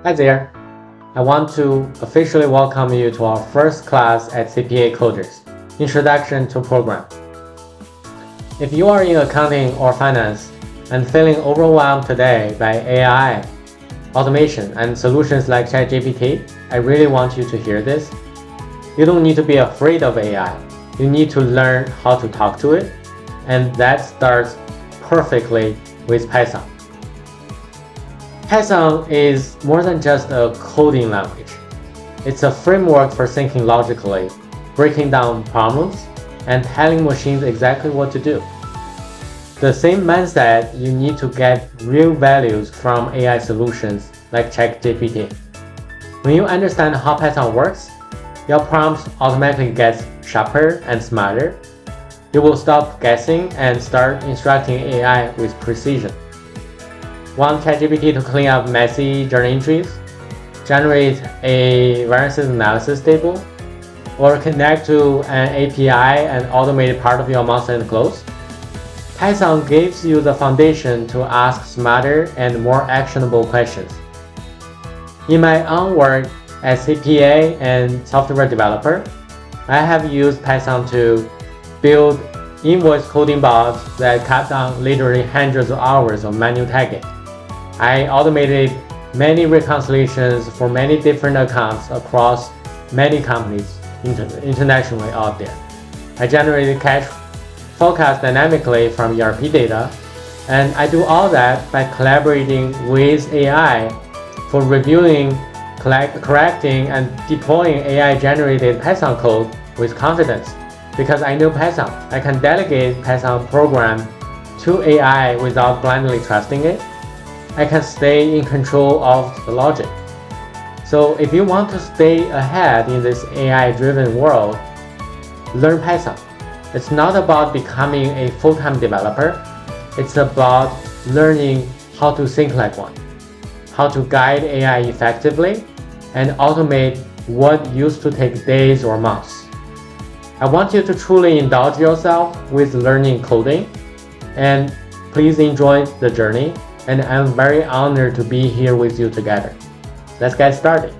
Hi there. I want to officially welcome you to our first class at CPA Coders, Introduction to Program. If you are in accounting or finance and feeling overwhelmed today by AI, automation, and solutions like ChatGPT, I really want you to hear this. You don't need to be afraid of AI. You need to learn how to talk to it, and that starts perfectly with Python. Python is more than just a coding language. It's a framework for thinking logically, breaking down problems, and telling machines exactly what to do. The same mindset you need to get real values from AI solutions like ChatGPT. When you understand how Python works, your prompts automatically get sharper and smarter. You will stop guessing and start instructing AI with precision. Want ChatGPT to clean up messy journal entries, generate a variances analysis table, or connect to an API and automate part of your month-end close? Python gives you the foundation to ask smarter and more actionable questions. In my own work as CPA and software developer, I have used Python to build invoice coding bots that cut down literally hundreds of hours of manual tagging. I automated many reconciliations for many different accounts across many companies internationally out there. I generated cash forecasts dynamically from ERP data, and I do all that by collaborating with AI for reviewing, correcting, and deploying AI-generated Python code with confidence. Because I know Python, I can delegate Python program to AI without blindly trusting it. I can stay in control of the logic. So if you want to stay ahead in this AI-driven world, learn Python. It's not about becoming a full-time developer. It's about learning how to think like one, how to guide AI effectively, and automate what used to take days or months. I want you to truly indulge yourself with learning coding, and please enjoy the journey. And I'm very honored to be here with you together. Let's get started.